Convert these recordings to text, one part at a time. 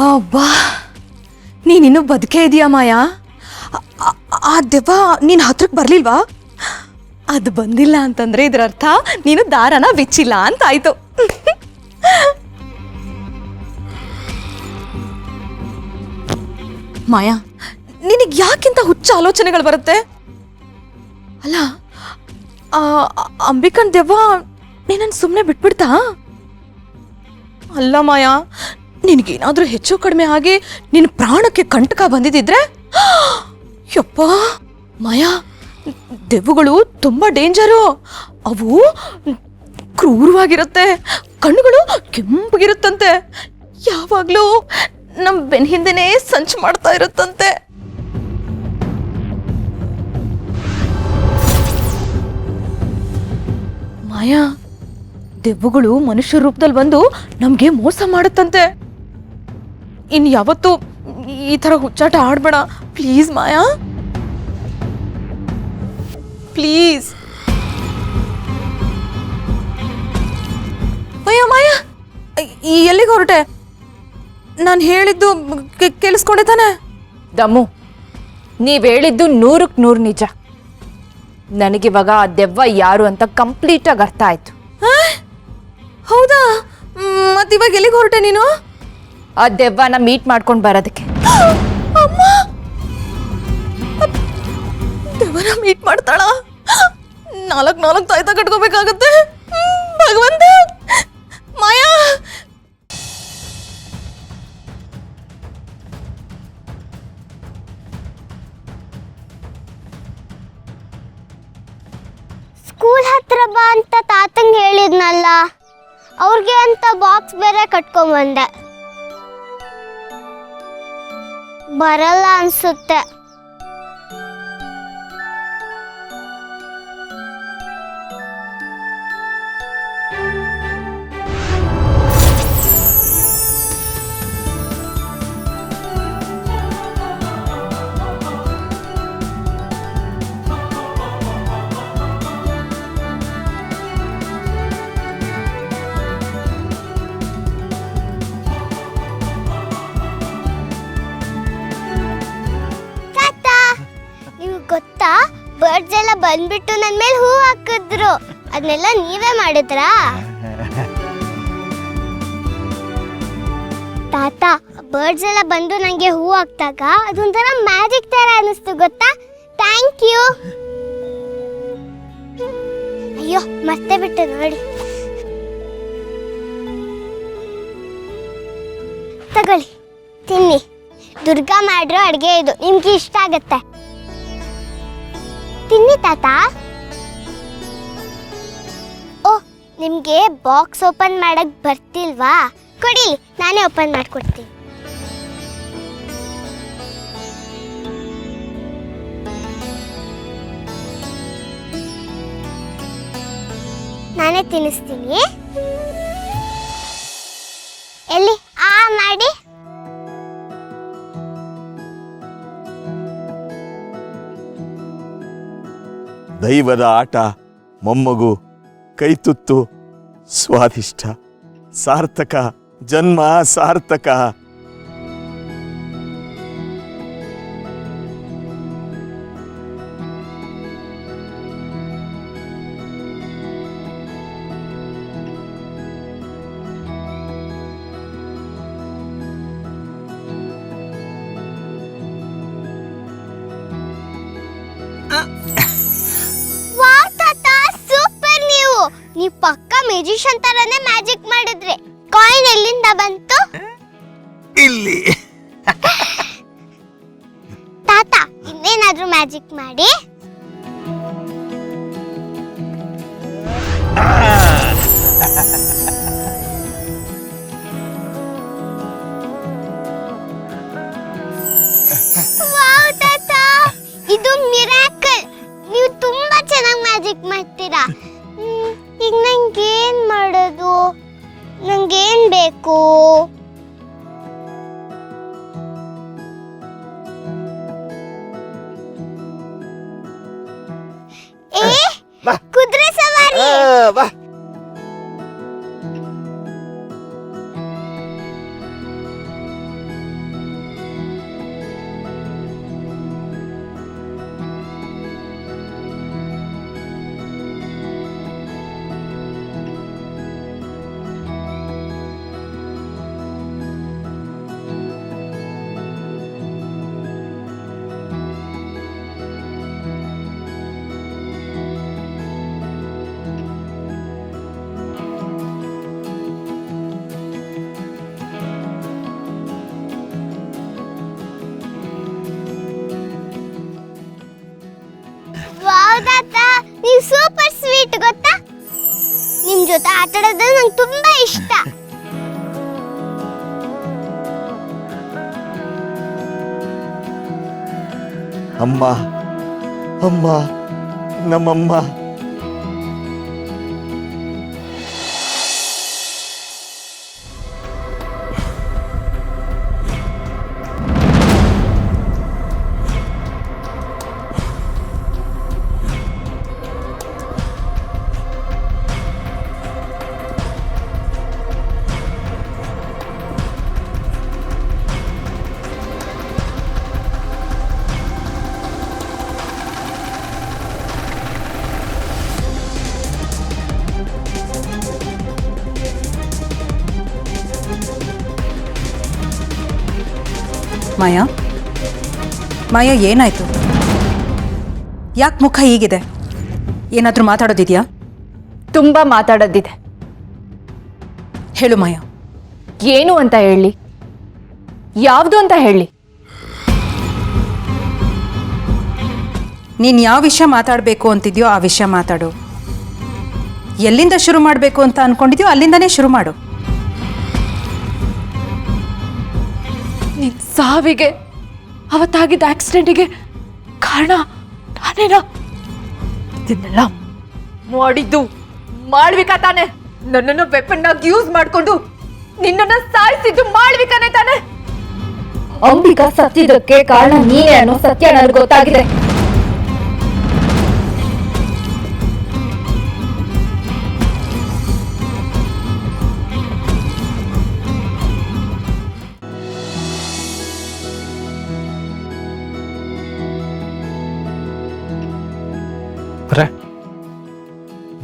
ಅಬ್ಬಾ, ನೀನಿನ್ನೂ ಬದುಕೇ ಇದೆಯಾ ಮಾಯಾ? ಆ ದೆವ್ವ ನೀನು ಹತ್ರಕ್ಕೆ ಬರಲಿಲ್ವಾ? ಅದು ಬಂದಿಲ್ಲ ಅಂತಂದ್ರೆ ಇದರ ಅರ್ಥ ನೀನು ದಾರನ ಬಿಚ್ಚಿಲ್ಲ ಅಂತ ಆಯ್ತು. ಮಾಯಾ, ನಿನಗೆ ಯಾಕಿಂತ ಹುಚ್ಚ ಆಲೋಚನೆಗಳು ಬರುತ್ತೆ? ಅಲ್ಲ, ಅಂಬಿಕನ್ ದೆವ್ವ ನೀನನ್ನು ಸುಮ್ಮನೆ ಬಿಟ್ಬಿಡ್ತಾ? ಅಲ್ಲ ಮಾಯಾ, ನಿನಗೇನಾದ್ರೂ ಹೆಚ್ಚು ಕಡಿಮೆ ಆಗಿ ನಿನ್ನ ಪ್ರಾಣಕ್ಕೆ ಕಂಟಕ ಬಂದಿದ್ದಿದ್ರೆ? ಯಪ್ಪ ಮಾಯಾ, ದೆವ್ವಗಳು ತುಂಬಾ ಡೇಂಜರು. ಅವು ಕ್ರೂರವಾಗಿರುತ್ತೆ, ಕಣ್ಣುಗಳು ಕೆಂಪಗಿರುತ್ತಂತೆ, ಯಾವಾಗ್ಲೂ ನಮ್ಮ ಬೆನ್ನ ಹಿಂದೆನೇ ಸಂಚು ಮಾಡ್ತಾ ಇರುತ್ತಂತೆ. ಮಾಯಾ, ದೆವ್ವಗಳು ಮನುಷ್ಯ ರೂಪದಲ್ಲಿ ಬಂದು ನಮ್ಗೆ ಮೋಸ ಮಾಡುತ್ತಂತೆ. ಇನ್ ಯಾವತ್ತೂ ಈ ತರ ಹುಚ್ಚಾಟ ಆಡ್ಬೇಡ ಪ್ಲೀಸ್ ಮಾಯಾ, ಪ್ಲೀಸ್. ಅಯ್ಯೋ ಮಾಯಾ, ಎಲ್ಲಿಗೆ ಹೊರಟೆ? ನಾನು ಹೇಳಿದ್ದು ಕೇಳಿಸ್ಕೊಂಡೆ ತಾನೆ? ದಮ್ಮು, ನೀವ್ ಹೇಳಿದ್ದು 100ಕ್ಕೆ 100 ನಿಜ. ನನಗಿವಾಗ ಆ ದೆವ್ವ ಯಾರು ಅಂತ ಕಂಪ್ಲೀಟಾಗಿ ಅರ್ಥ ಆಯ್ತು. ಹೌದಾ? ಮತ್ತಿವಾಗ ಎಲ್ಲಿಗೆ ಹೊರಟೆ ನೀನು? ಆ ದೆವ್ವನ ಮೀಟ್ ಮಾಡ್ಕೊಂಡು ಬರೋದಕ್ಕೆ. ಅಮ್ಮ, ದೆವ್ವನ ಮೀಟ್ ಮಾಡ್ತಾಳ? 4 ತಾಯ್ತ ಕಟ್ಕೋಬೇಕಾಗತ್ತೆ. ಭಗವಂತ, ಮಾಯಾ. ಸ್ಕೂಲ್ ಹತ್ರ ಬಾ ಅಂತ ತಾತಂಗೆ ಹೇಳಿದ್ನಲ್ಲ, ಅವ್ರಿಗೆ ಅಂತ ಬಾಕ್ಸ್ ಬೇರೆ ಕಟ್ಕೊಂಡ್ಬಂದೆ. ಬರಲ್ಲ ಅನ್ಸುತ್ತೆ. ಗೊತ್ತಾ, ಬರ್ಡ್ಸ್ ಎಲ್ಲ ಬಂದ್ಬಿಟ್ಟು ನನ್ನ ಮೇಲೆ ಹೂ ಹಾಕಿದ್ರು. ಅದನ್ನೆಲ್ಲ ನೀವೇ ಮಾಡಿದ್ರಾ? ತಾತ, ಬರ್ಡ್ಸ್ ಎಲ್ಲ ಬಂದು ನನಗೆ ಹೂ ಹಾಕ್ದಾಗ ಅದೊಂಥರ ಮ್ಯಾಜಿಕ್ ತರ ಅನಿಸ್ತು ಗೊತ್ತಾ? Thank you. ಅಯ್ಯೋ, ಮತ್ತೆ ಬಿಟ್ಟು ನೋಡಿ. ತಗೊಳ್ಳಿ, ತಿನ್ನಿ. ದುರ್ಗಾ ಮಾಡಿರೋ ಅಡುಗೆ ಇದು, ನಿಮ್ಗೆ ಇಷ್ಟ ಆಗತ್ತೆ. ತಿನ್ನಿ ತಾತ. ಓ, ನಿಮ್ಗೆ ಬಾಕ್ಸ್ ಓಪನ್ ಮಾಡಕ್ ಬರ್ತಿಲ್ವಾ? ಕೊಡಿ, ನಾನೇ ಓಪನ್ ಮಾಡ್ಕೊಡ್ತೀನಿ. ನಾನೇ ತಿನ್ನಿಸ್ತೀನಿ. ಎಲ್ಲಿ ಮಾಡಿ. ದೈವದ ಆಟ, ಮೊಮ್ಮಗು, ಕೈತುತ್ತು, ಸ್ವಾದಿಷ್ಟ, ಸಾರ್ಥಕ, ಜನ್ಮ ಸಾರ್ಥಕ. ನೀವು ಪಕ್ಕ ಮ್ಯೂಜಿಷಿಯನ್ ತರನೇ ಮ್ಯಾಜಿಕ್ ಮಾಡಿದ್ರಿ. ಕಾಯಿನ್ ಎಲ್ಲಿಂದ ಬಂತು? ಇಲ್ಲಿ. ತಾತ, ಇನ್ನೇನಾದ್ರೂ ಮ್ಯಾಜಿಕ್ ಮಾಡಿ. ವಾವ್ ತಾತ, ಇದು ಮಿರಾಕಲ್. ನೀವು ತುಂಬಾ ಚೆನ್ನಾಗಿ ಮ್ಯಾಜಿಕ್ ಮಾಡ್ತೀರಾ. ಈಗ ನಂಗೇನ್ ಮಾಡೋದು? ನಂಗೇನ್ ಬೇಕು? ಕುದುರೆ ಸವಾರಿ. ನೀವು ಸೂಪರ್ ಸ್ವೀಟ್ ಗೊತ್ತಾ? ನಿಮ್ ಜೊತೆ ಆಟ ಆಡೋದು ನಂಗೆ ತುಂಬಾ ಇಷ್ಟ. ಅಮ್ಮ ಅಮ್ಮ ನಮ್ಮಮ್ಮ. ಮಾಯಾ ಮಾಯಾ ಏನಾಯ್ತು? ಯಾಕೆ ಮುಖ ಹೀಗಿದೆ? ಏನಾದರೂ ಮಾತಾಡೋದಿದೆಯಾ? ತುಂಬ ಮಾತಾಡೋದಿದೆ. ಹೇಳು ಮಾಯಾ. ಏನು ಅಂತ ಹೇಳಿ? ಯಾವುದು ಅಂತ ಹೇಳಿ? ನೀನು ಯಾವ ವಿಷಯ ಮಾತಾಡಬೇಕು ಅಂತಿದ್ಯೋ ಆ ವಿಷಯ ಮಾತಾಡು. ಎಲ್ಲಿಂದ ಶುರು ಮಾಡಬೇಕು ಅಂತ ಅಂದ್ಕೊಂಡಿದ್ಯೋ ಅಲ್ಲಿಂದನೇ ಶುರು ಮಾಡು. ನಿನ್ ಸಾವಿಗೆ, ಅವತ್ತಾಗಿದ್ದ ಆಕ್ಸಿಡೆಂಟಿಗೆ ಕಾರಣ ನಾನೇನಾ? ಇದನ್ನೆಲ್ಲ ಮಾಡಿದ್ದು ಮಾಳ್ವಿಕಾ ತಾನೆ? ನನ್ನನ್ನು ವೆಪನ್ ಆಗಿ ಯೂಸ್ ಮಾಡ್ಕೊಂಡು ನಿನ್ನನ್ನು ಸಾಯಿಸಿದ್ದು ಮಾಳ್ವಿಕಾನೇ ತಾನೆ? ಅಂಬಿಕಾ ಸತ್ತಿದ್ದಕ್ಕೆ ಕಾರಣ ನೀನೇ ಅನ್ನೋ ಸತ್ಯ ನನಗೆ ಗೊತ್ತಾಗಿದೆ.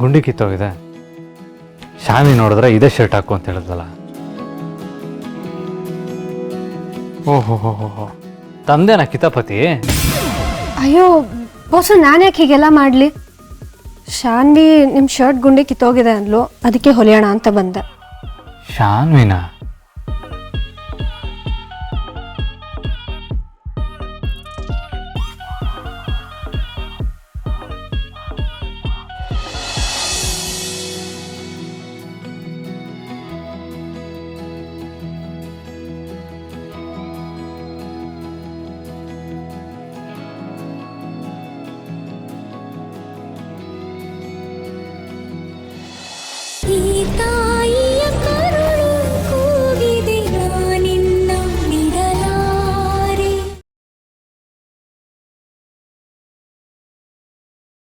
ಗುಂಡಿ ಕಿತ್ತೋಗಿದೆ. ಶಾನಿ ನೋಡಿದ್ರೆ ಇದೇ ಶರ್ಟ್ ಹಾಕು ಅಂತ ಹೇಳಿದ್ವಲ್ಲ. ಓಹೋ ತಂದೆನಾ ಕಿತಾಪತಿ? ಅಯ್ಯೋ ಬಾಸು, ನಾನ್ಯಾಕೆ ಹೀಗೆಲ್ಲ ಮಾಡಲಿ? ಶಾನ್ವಿ ನಿಮ್ಮ ಶರ್ಟ್ ಗುಂಡಿ ಕಿತ್ತೋಗಿದೆ ಅಂದ್ಲು, ಅದಕ್ಕೆ ಹೊಲಿಯೋಣ ಅಂತ ಬಂದೆ. ಶಾನ್ವಿನಾ?